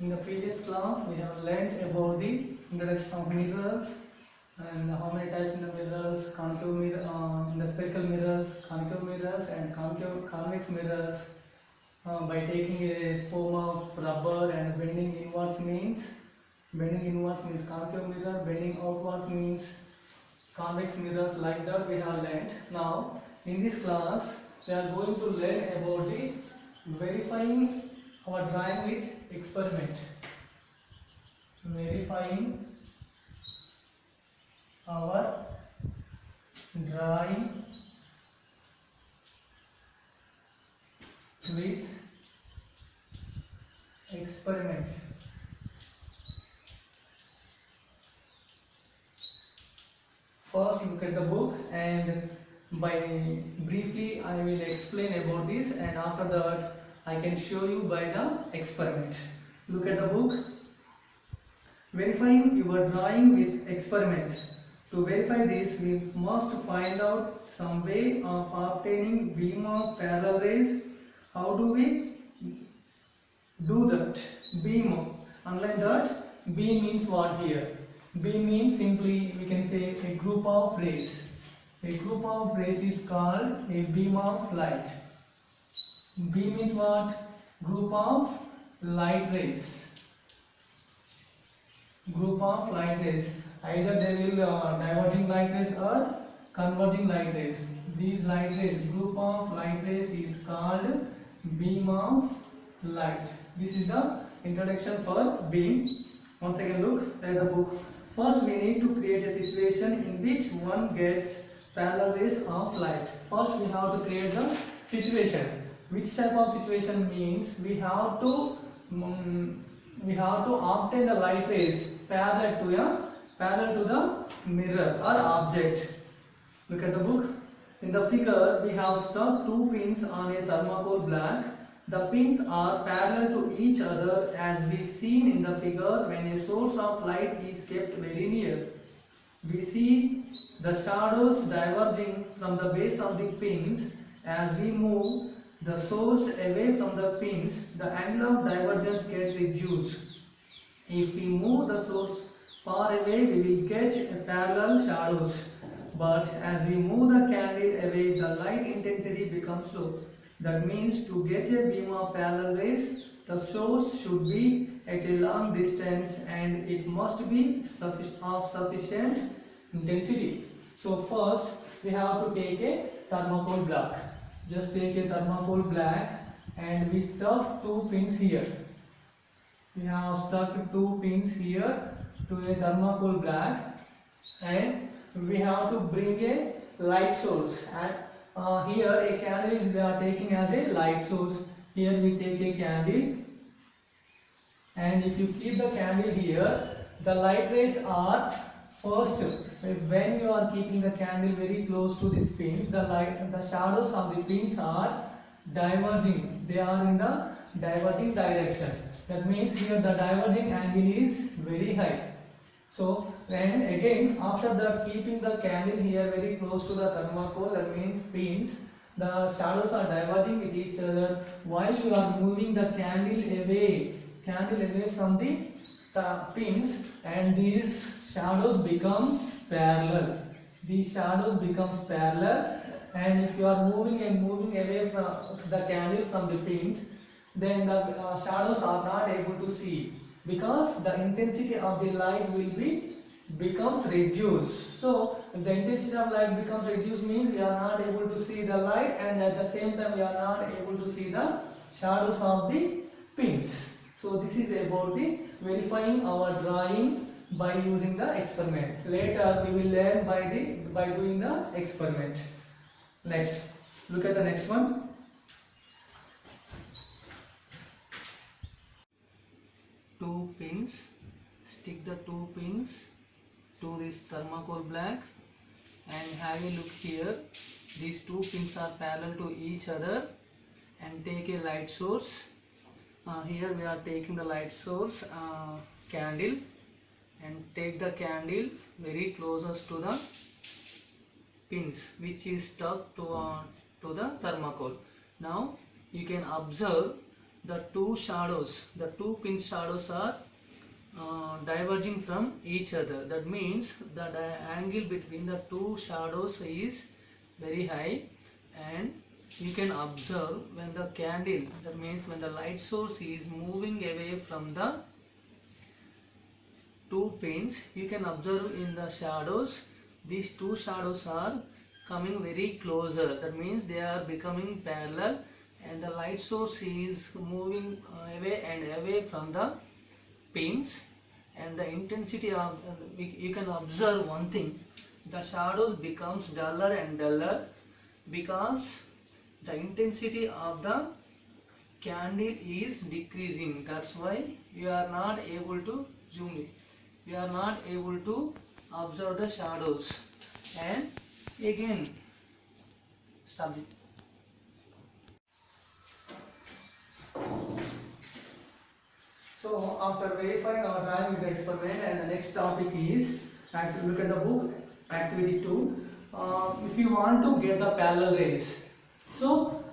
In the previous class, we have learned about the introduction of mirrors and how many types in the mirrors, concave mirror, in the spherical mirrors, concave mirrors, and convex mirrors. By taking a form of rubber and bending inwards means concave mirror, bending outward means convex mirrors. Like that we have learned. Now in this class we are going to learn about the verifying our drawing with experiment. Verifying our drawing with experiment. First look at the book, and briefly I will explain about this, and after that I can show you by the experiment. Look at the book. Verifying your drawing with experiment. To verify this, we must find out some way of obtaining beam of parallel rays. How do we do that? Beam. Unlike that, beam means what here? Beam means simply we can say a group of rays. A group of rays is called a beam of light. Beam means what? Group of light rays. Group of light rays. Either they will diverging light rays or converging light rays. These light rays, group of light rays is called beam of light. This is the introduction for beam. Once again look at the book. First we need to create a situation in which one gets parallel rays of light. First we have to create the situation. Which type of situation means we have to obtain the light rays parallel to the mirror or object. Look at the book. In the figure we have stuck two pins on a thermocol black. The pins are parallel to each other as we seen in the figure when a source of light is kept very near. We see the shadows diverging from the base of the pins. As we move the source away from the pins, the angle of divergence gets reduced. If we move the source far away, we will get parallel shadows. But as we move the candle away, the light intensity becomes low. That means to get a beam of parallel rays, the source should be at a long distance and it must be of sufficient intensity. So first we have to take a thermocol black. Just take a thermocol black and we stuck two pins here. We have stuck two pins here to a thermocol black, and we have to bring a light source. And here a candle is we are taking as a light source. Here we take a candle, and if you keep the candle here, the light rays are first. When you are keeping the candle very close to this pin, the shadows of the pins are diverging. They are in the diverging direction. That means here the diverging angle is very high. So when again after the keeping the candle here very close to the thermocol, that means pins, the shadows are diverging with each other while you are moving the candle away from the pins, and these shadows becomes parallel. These shadows becomes parallel, and if you are moving away from the candle from the pins, then the shadows are not able to see, because the intensity of the light becomes reduced. So if the intensity of light becomes reduced means we are not able to see the light, and at the same time we are not able to see the shadows of the pins. So this is about the verifying our drawing by using the experiment. Later we will learn by doing the experiment. Next, look at the next one. Two pins. Stick the two pins to this thermocol black, and have a look here. These two pins are parallel to each other, and take a light source. Here we are taking the light source candle, and take the candle very closest to the pins which is stuck to the thermocol. Now you can observe the two shadows, the two pin shadows are diverging from each other. That means the angle between the two shadows is very high, and you can observe when the candle, that means when the light source is moving away from the two pins, you can observe in the shadows, these two shadows are coming very closer. That means they are becoming parallel, and the light source is moving away and away from the pins, and the intensity of you can observe one thing, the shadows becomes duller and duller because the intensity of the candle is decreasing. That's why you are not able to zoom in, you are not able to observe the shadows. And again, stop it. So after verifying our value with the experiment, and the next topic is, look at the book, activity 2. If you want to get the parallel rays, so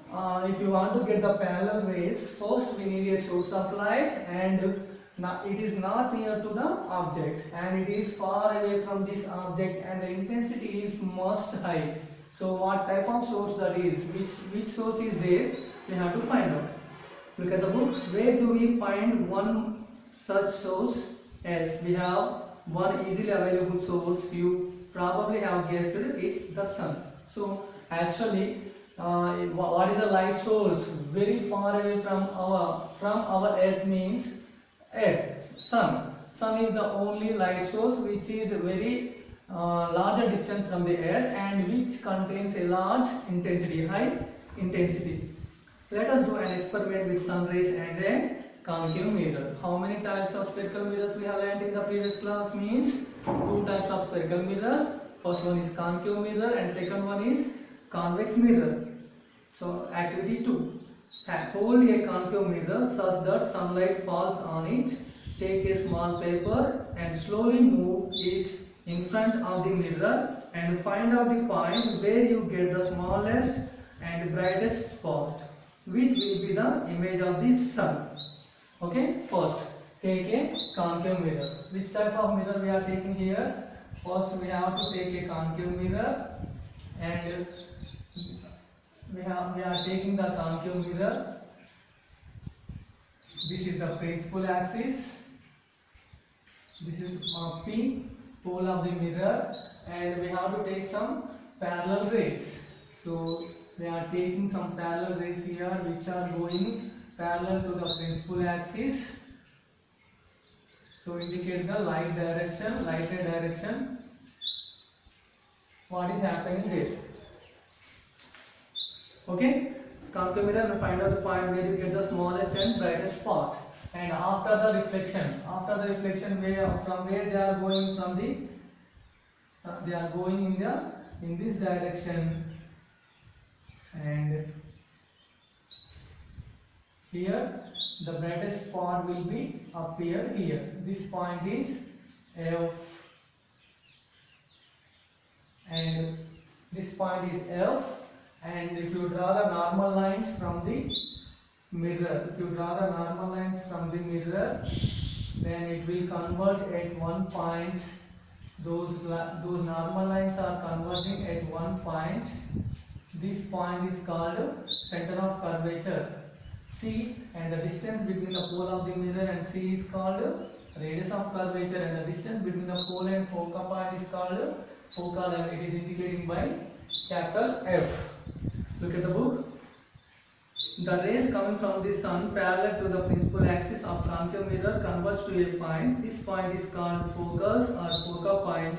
if you want to get the parallel rays, first we need a source of light, and it is not near to the object, and it is far away from this object, and the intensity is most high. So what type of source that is, which source is there, we have to find out. Look at the book. Where do we find one such source? As we have one easily available source, you probably have guessed it's the sun. So actually, what is a light source very far away from our earth means earth, sun. Sun is the only light source which is a very larger distance from the earth, and which contains a large intensity, high intensity. Let us do an experiment with sun rays and a concave mirror. How many types of spherical mirrors we have learned in the previous class? Means two types of spherical mirrors. First one is concave mirror, and second one is convex mirror. So activity 2. Hold a concave mirror such that sunlight falls on it. Take a small paper and slowly move it in front of the mirror, and find out the point where you get the smallest and brightest spot, which will be the image of the sun. Okay, first take a concave mirror. Which type of mirror we are taking here? First we have to take a concave mirror, and we are taking the concave mirror. This is the principal axis. This is P, pole of the mirror, and we have to take some parallel rays. So we are taking some parallel rays here, which are going parallel to the principal axis. So indicate the light direction, lighted direction. What is happening there? Okay, concave mirror, we find out the point where you get the smallest and brightest spot. And after the reflection, from where they are going from the, they are going in this direction, and here the brightest spot will be appear here. This point is F, and this point is F. And if you draw the normal lines from the mirror, then it will convert at one point. Those normal lines are converging at one point. This point is called center of curvature, C, and the distance between the pole of the mirror and C is called radius of curvature, and the distance between the pole and focal point is called focal length. It is indicating by capital F. Look at the book. The rays coming from the sun parallel to the principal axis of concave mirror converge to a point. This point is called focus or focal point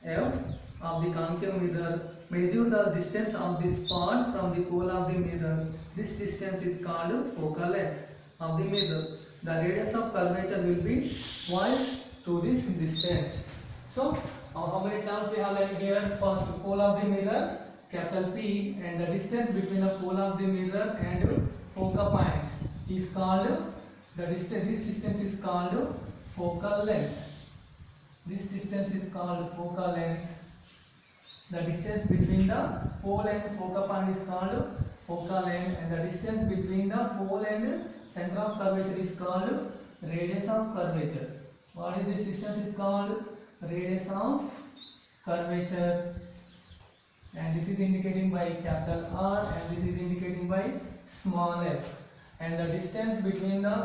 F of the concave mirror. Measure the distance of this spot from the pole of the mirror. This distance is called focal length of the mirror. The radius of curvature will be twice to this distance. So how many terms we have learned here? First, pole of the mirror, capital P, and the distance between the pole of the mirror and focal point is called this distance is called focal length. This distance is called focal length. The distance between the pole and focal point is called focal length, and the distance between the pole and center of curvature is called radius of curvature. What is this distance is called? Radius of curvature, and this is indicating by capital R and this is indicating by small f, and the distance between the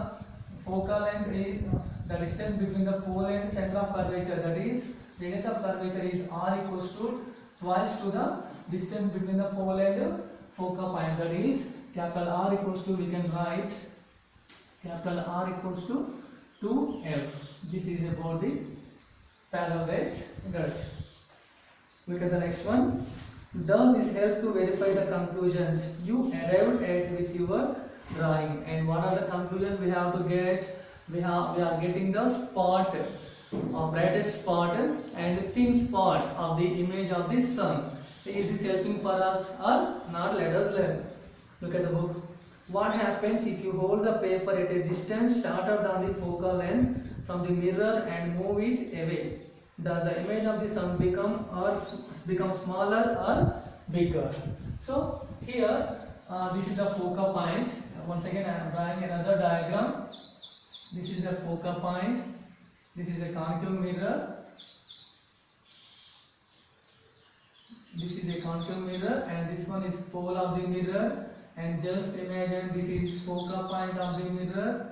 focal length is the distance between the pole and center of curvature, that is radius of curvature is R equals to twice to the distance between the pole and focal point, that is capital R equals to, we can write capital R equals to 2f. This is about the parallel rays gauge. Look at the next one. Does this help to verify the conclusions you arrived at with your drawing? And what are the conclusions we have to get? We are getting the spot, brightest spot and thin spot of the image of the sun. Is this helping for us or not? Let us learn. Look at the book. What happens if you hold the paper at a distance shorter than the focal length from the mirror and move it away? Does the image of the sun become smaller or bigger? So here this is the focal point. Once again I am drawing another diagram. This is the focal point. This is a concave mirror. This is a concave mirror and this one is pole of the mirror, and just imagine this is focal point of the mirror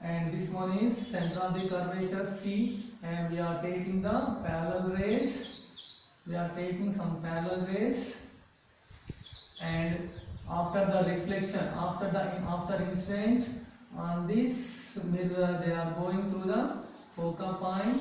and this one is center of the curvature C, and we are taking the parallel rays. We are taking some parallel rays, and after the reflection, after incident on this mirror, they are going through the focal point.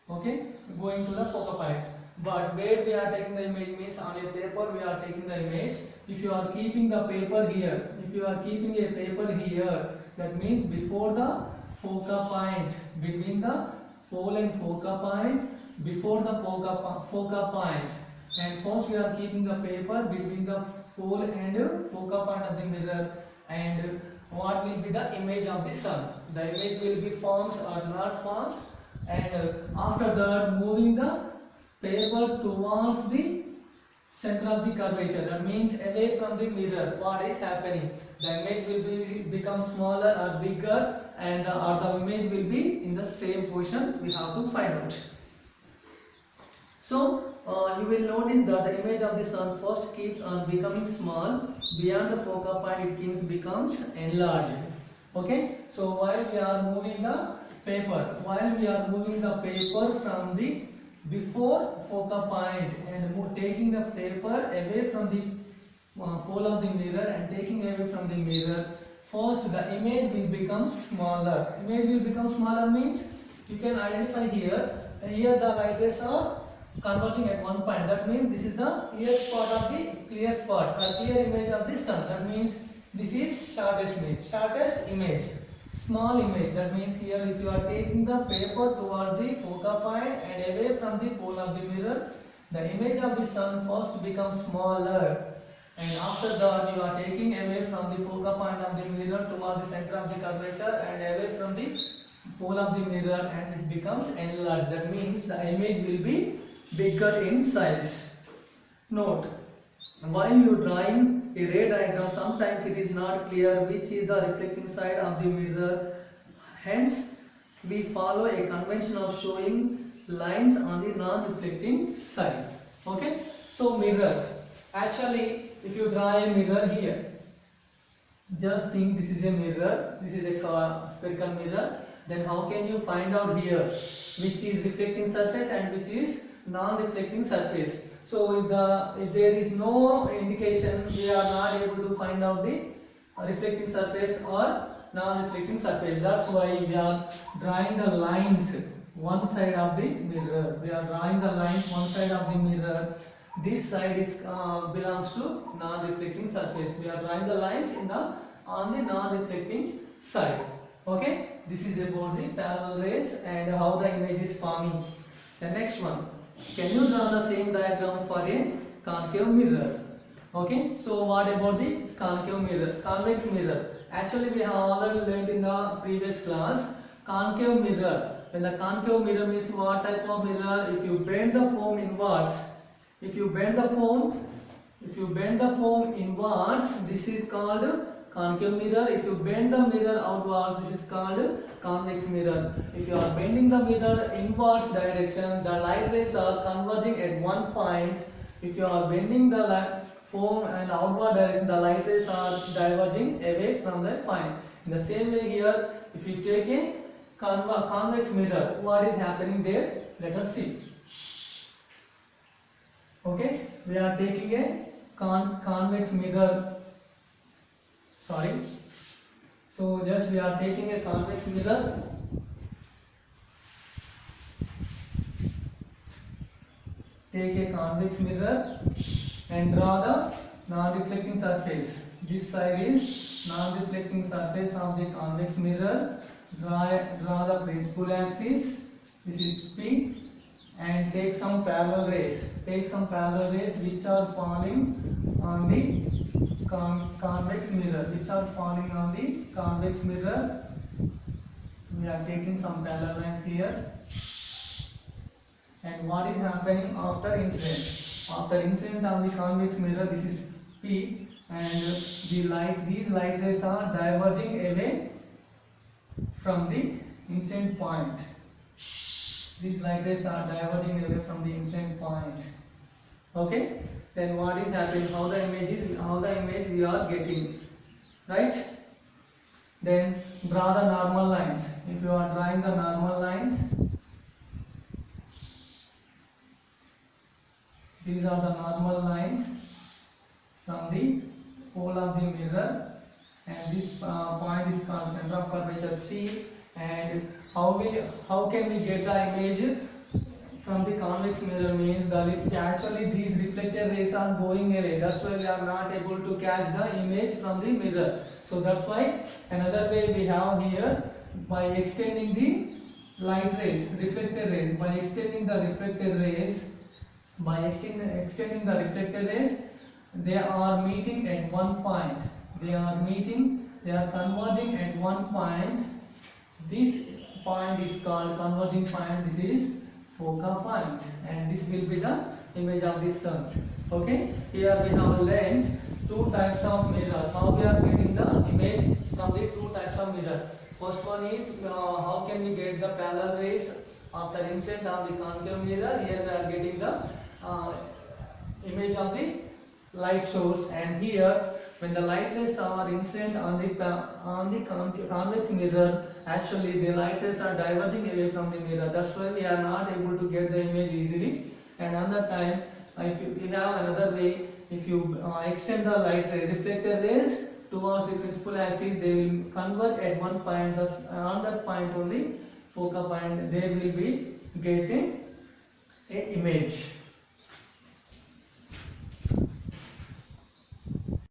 Okay, going to the focal point. But where we are taking the image means on a paper we are taking the image. If you are keeping the paper here, if you are keeping a paper here, that means before the focal point, between the pole and focal point, before the focal point, and first we are keeping the paper between the pole and focal point of the mirror, and what will be the image of the sun? The image will be forms or not forms, and after that moving the paper towards the center of the curvature, that means away from the mirror. What is happening? The image will become smaller or bigger, and the image will be in the same position. We have to find out. So you will notice that the image of the sun first keeps on becoming small. Beyond the focal point it becomes enlarged. Okay, so while we are moving the paper, from the before focal point and taking the paper away from the pole of the mirror and taking away from the mirror, first the image will become smaller. Image will become smaller means you can identify here. Here the light rays are converging at one point. That means this is the clear spot of the clear image of the sun. That means this is shortest image. Small image, that means here if you are taking the paper towards the focal point and away from the pole of the mirror, the image of the sun first becomes smaller, and after that you are taking away from the focal point of the mirror towards the center of the curvature and away from the pole of the mirror, and it becomes enlarged. That means the image will be bigger in size. Note, while you drawing a ray diagram, sometimes it is not clear which is the reflecting side of the mirror. Hence, we follow a convention of showing lines on the non-reflecting side. Okay? So mirror. Actually, if you draw a mirror here, just think this is a mirror. This is a spherical mirror. Then how can you find out here which is reflecting surface and which is non-reflecting surface? So if there is no indication, we are not able to find out the reflecting surface or non-reflecting surface. That's why we are drawing the lines one side of the mirror. We are drawing the lines one side of the mirror. This side is belongs to non-reflecting surface. We are drawing the lines on the non-reflecting side. Okay, this is about the parallel rays and how the image is forming. The next one. Can you draw the same diagram for a concave mirror? Okay, so what about the concave mirror, convex mirror? Actually, we have already learned in the previous class. Concave mirror. When the concave mirror means what type of mirror? If you bend the foam inwards, If you bend the foam inwards, this is called concave mirror. If you bend the mirror outwards, this is called convex mirror. If you are bending the mirror inwards direction, the light rays are converging at one point. If you are bending the foam and outward direction, the light rays are diverging away from that point. In the same way here, if you take a convex mirror, what is happening there? Let us see. Okay, we are taking a convex mirror. Sorry. So just we are taking a convex mirror. Take a convex mirror and draw the non-reflecting surface. This side is non-reflecting surface of the convex mirror. Draw the principal axis. This is P. And take some parallel rays. Take some parallel rays which are falling on the convex mirror. Which are falling on the convex mirror. We are taking some parallel lines here. And what is happening after incident? After incident on the convex mirror, this is P, and these light rays are diverging away from the incident point. These light rays are diverging away from the incident point. Okay? Then what is happening? How the image we are getting, right? Then draw the normal lines. If you are drawing the normal lines, these are the normal lines from the pole of the mirror, and this point is called center of curvature C. And how can we get the image from the convex mirror? Means that actually these reflected rays are going away. That's why we are not able to catch the image from the mirror. So that's why another way we have here, by extending the light rays, reflected rays, by extending the reflected rays. By extending the reflected rays, they are meeting at one point. They are converging at one point. This point is called converging point. This is focal point, and this will be the image of the sun. Okay. Here we have learned two types of mirrors. How we are getting the image from the two types of mirror. First one is how can we get the parallel rays after incident on the concave mirror. Here we are getting the image of the light source, and here when the light rays are incident on the convex mirror, actually the light rays are diverging away from the mirror. That's why we are not able to get the image easily. And another time, if you have another way, if you extend the light ray reflected rays towards the principal axis, they will converge at one point. On that point only, focal point, they will be getting an image.